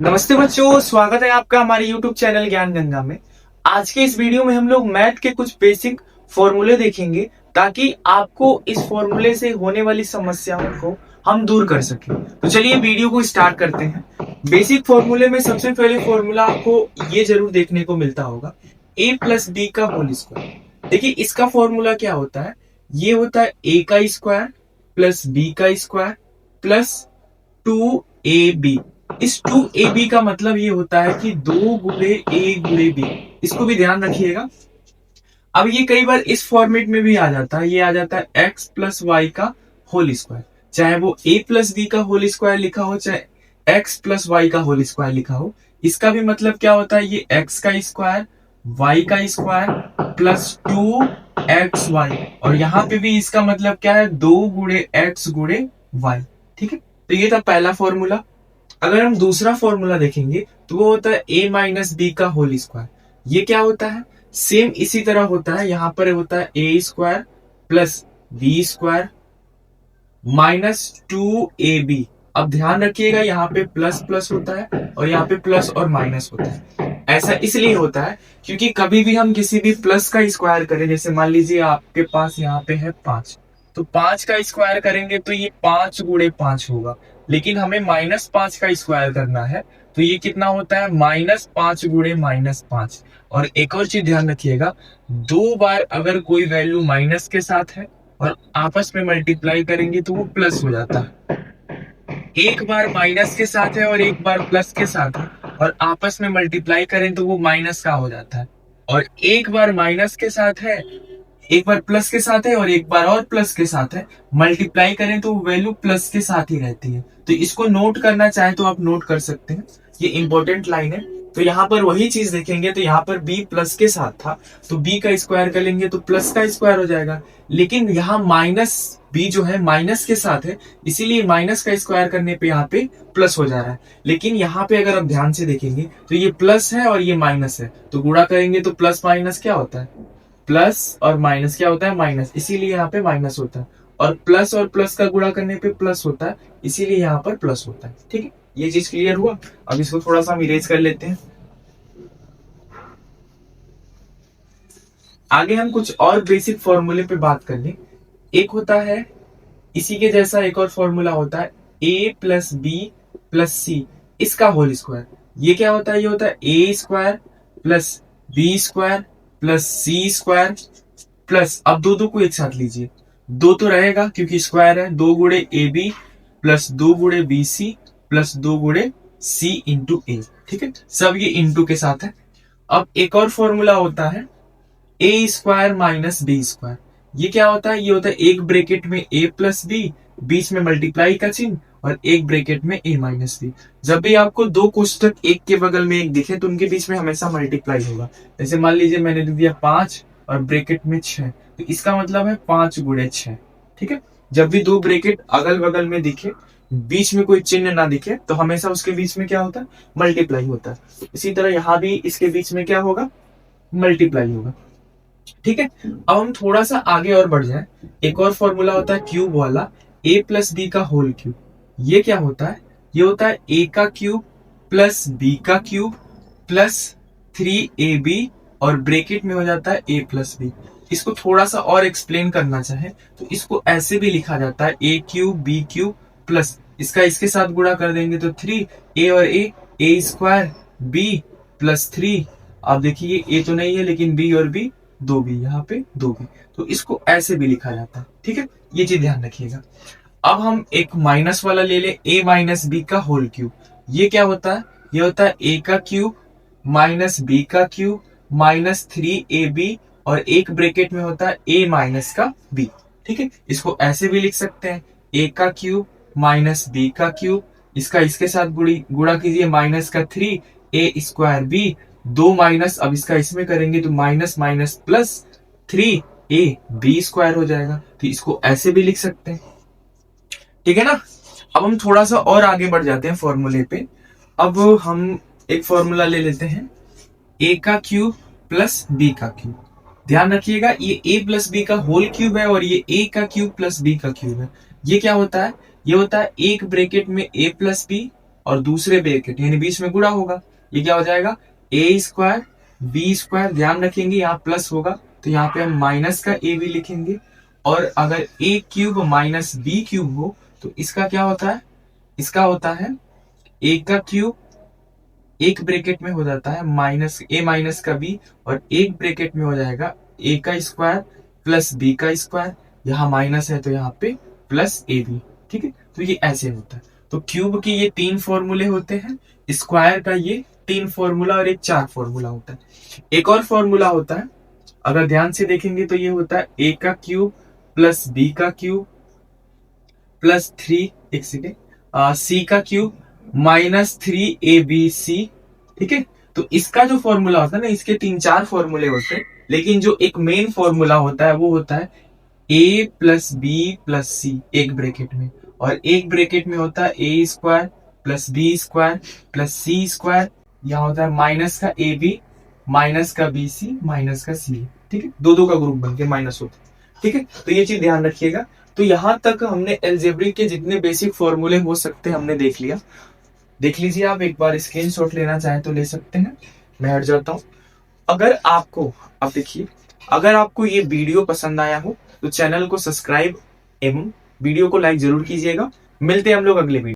नमस्ते बच्चों, स्वागत है आपका हमारे YouTube चैनल ज्ञान गंगा में। आज के इस वीडियो में हम लोग मैथ के कुछ बेसिक फॉर्मूले देखेंगे ताकि आपको इस फॉर्मूले से होने वाली समस्याओं को हम दूर कर सकें। तो चलिए वीडियो को स्टार्ट करते हैं। बेसिक फॉर्मूले में सबसे पहले फॉर्मूला आपको ये जरूर देखने को मिलता होगा, a प्लस बी का होल स्क्वायर। देखिए इसका फॉर्मूला क्या होता है, ये होता है a का स्क्वायर प्लस b का स्क्वायर प्लस 2ab। इस 2ab का मतलब ये होता है कि 2 गुणे a गुणे b। इसको भी ध्यान रखिएगा। अब ये कई बार इस फॉर्मेट में भी आ जाता है, ये आ जाता है x प्लस वाई का होल स्क्वायर। चाहे वो a प्लस बी का होल स्क्वायर लिखा हो, चाहे x प्लस वाई का होल स्क्वायर लिखा हो। इसका भी मतलब क्या होता है, ये x का स्क्वायर y का स्क्वायर प्लस 2xy, और यहाँ पे भी इसका मतलब क्या है, 2 गुणे x गुणे y। ठीक है, तो ये था पहला फॉर्मूला। अगर हम दूसरा फॉर्मूला देखेंगे तो वो होता है a माइनस बी का होल स्क्वायर। ये क्या होता है, सेम इसी तरह होता है। यहां पर होता है a square plus B square minus 2ab। अब ध्यान रखिएगा, यहाँ पे प्लस प्लस होता है और यहाँ पे प्लस और माइनस होता है। ऐसा इसलिए होता है क्योंकि कभी भी हम किसी भी प्लस का स्क्वायर करें, जैसे मान लीजिए आपके पास यहाँ पे है 5, तो 5 का स्क्वायर करेंगे तो ये 5 गुणे 5 होगा। लेकिन हमें -5 का स्क्वायर करना है तो ये कितना होता है, -5 गुणे -5। और एक और चीज ध्यान रखिएगा, 2 बार अगर कोई वैल्यू माइनस के साथ है और आपस में मल्टीप्लाई करेंगे तो वो प्लस हो जाता है। एक बार माइनस के साथ है और एक बार प्लस के साथ है और आपस में मल्टीप्लाई करें तो वो माइनस का हो जाता है। और एक बार माइनस के साथ है, एक बार प्लस के साथ है और एक बार और प्लस के साथ है, मल्टीप्लाई करें तो वैल्यू प्लस के साथ ही रहती है। तो इसको नोट करना चाहे तो आप नोट कर सकते हैं, ये इंपॉर्टेंट लाइन है। तो यहाँ पर वही चीज देखेंगे, तो यहाँ पर b प्लस के साथ था तो b का स्क्वायर कर लेंगे तो प्लस का स्क्वायर हो जाएगा। लेकिन यहाँ माइनस b जो है माइनस के साथ है, इसीलिए माइनस का स्क्वायर करने पे यहाँ पे प्लस हो जा रहा है। लेकिन यहाँ पे अगर आप ध्यान से देखेंगे तो ये प्लस है और ये माइनस है, तो गुणा करेंगे तो प्लस माइनस क्या होता है, प्लस और माइनस क्या होता है, माइनस, इसीलिए यहाँ पे माइनस होता है। और प्लस और प्लस का गुणा करने पे प्लस होता है, इसीलिए यहाँ पर प्लस होता है। ठीक है, ये चीज क्लियर हुआ। अब इसको थोड़ा सा हम इरेज कर लेते हैं। आगे हम कुछ और बेसिक फॉर्मूले पे बात कर लें। एक होता है इसी के जैसा एक और फॉर्मूला होता है a प्लस बी प्लस सी, इसका होल स्क्वायर। ये क्या होता है, ये होता है a square plus B square plus C square plus, अब दो दो को एक साथ लीजिए, दो तो रहेगा क्योंकि स्क्वायर है, 2 गुणे ए बी प्लस 2 गुणे बी सी प्लस 2 गुणे सी इंटू ए। ठीक है, सब ये इंटू के साथ है। अब एक और फॉर्मूला होता है A square minus B square. ये क्या होता है, ये होता है एक ब्रैकेट में a प्लस बी, बीच में मल्टीप्लाई का चिन्ह, और एक ब्रैकेट में a माइनस बी। जब भी आपको दो कोष्टक एक के बगल में एक दिखे तो उनके बीच में हमेशा मल्टीप्लाई होगा। जैसे मान लीजिए मैंने दे दिया 5 और ब्रैकेट में 6, तो इसका मतलब है 5 गुणे 6। ठीक है, जब भी दो ब्रैकेट अगल बगल में दिखे, बीच में कोई चिन्ह ना दिखे, तो हमेशा उसके बीच में क्या होता है, मल्टीप्लाई होता है। इसी तरह यहाँ भी इसके बीच में क्या होगा, मल्टीप्लाई होगा। ठीक है, अब हम थोड़ा सा आगे और बढ़ जाए। एक और फॉर्मूला होता है क्यूब वाला, a प्लस बी का होल क्यूब। ये क्या होता है, ये होता है a का क्यूब प्लस b का क्यूब प्लस 3ab, और ब्रैकेट में हो जाता है a प्लस बी। इसको थोड़ा सा और एक्सप्लेन करना चाहे तो इसको ऐसे भी लिखा जाता है a cube B cube plus, इसका इसके साथ गुणा कर देंगे तो 3 a और a स्क्वायर b प्लस 3। आप देखिए a तो नहीं है लेकिन b और b, दो भी, यहाँ पे दो भी, तो इसको ऐसे भी लिखा जाता है। ठीक है, ये चीज ध्यान रखिएगा। अब हम एक माइनस वाला ले ले, a माइनस बी का होल क्यूब। ये क्या होता है, ये होता है a का क्यूब माइनस बी का क्यूब माइनस 3ab, और एक ब्रैकेट में होता है a माइनस का b। ठीक है, इसको ऐसे भी लिख सकते हैं, a का क्यूब माइनस बी का क्यूब, इसका इसके साथ गुणा कीजिए, माइनस का 3a स्क्वायर b, दो माइनस, अब इसका इसमें करेंगे तो minus minus plus 3ab square हो जाएगा। तो इसको ऐसे भी लिख सकते हैं। ठीक है ना, अब हम थोड़ा सा और आगे बढ़ जाते हैं फॉर्मूले पे। अब हम एक फॉर्मूला ले लेते हैं, a का क्यूब प्लस b का क्यूब। ध्यान रखिएगा, ये a प्लस बी का होल क्यूब है और ये a का क्यूब प्लस b का क्यूब है। ये क्या होता है, ये होता है एक ब्रैकेट में a प्लस बी और दूसरे ब्रैकेट यानी बीच में गुणा होगा। ये क्या हो जाएगा, ए स्क्वायर बी स्क्वायर। ध्यान रखेंगे यहाँ प्लस होगा तो यहाँ पे हम माइनस का ए भी लिखेंगे। और अगर ए क्यूब माइनस बी क्यूब हो तो इसका क्या होता है, इसका होता है ए का क्यूब, एक ब्रैकेट में हो जाता है माइनस ए माइनस का बी, और एक ब्रैकेट में हो जाएगा ए का स्क्वायर प्लस बी का स्क्वायर। यहाँ माइनस है तो यहाँ पे प्लस ए बी। ठीक है, तो ये ऐसे होता है। तो क्यूब की ये 3 फॉर्मूले होते हैं, स्क्वायर का ये 3 फॉर्मूला और एक 4 फॉर्मूला होता है। एक और फॉर्मूला होता है, अगर ध्यान से देखेंगे तो ये होता है ए का क्यूब प्लस बी का क्यूब प्लस 3, एक सेकेंड, सी का क्यूब माइनस 3abc। ठीक है, तो इसका जो फॉर्मूला होता है ना, इसके 3-4 फॉर्मूले होते हैं, लेकिन जो एक मेन फॉर्मूला होता है वो होता है a plus B plus C एक ब्रैकेट में, और एक ब्रैकेट में होता है A square plus B square plus C square. यहाँ होता है माइनस का ए बी माइनस का बी सी माइनस का सी। ठीक है, दो दो का ग्रुप बन के माइनस होता है। ठीक है, तो ये चीज ध्यान रखिएगा। तो यहां तक हमने अलजेब्रिक के जितने बेसिक फॉर्मूले हो सकते हैं हमने देख लिया। देख लीजिए, आप एक बार स्क्रीनशॉट लेना चाहें तो ले सकते हैं। मैं हट जाता हूं। अगर आपको, अब देखिए, अगर आपको ये वीडियो पसंद आया हो तो चैनल को सब्सक्राइब एवं वीडियो को लाइक जरूर कीजिएगा। मिलते हैं हम लोग अगले वीडियो।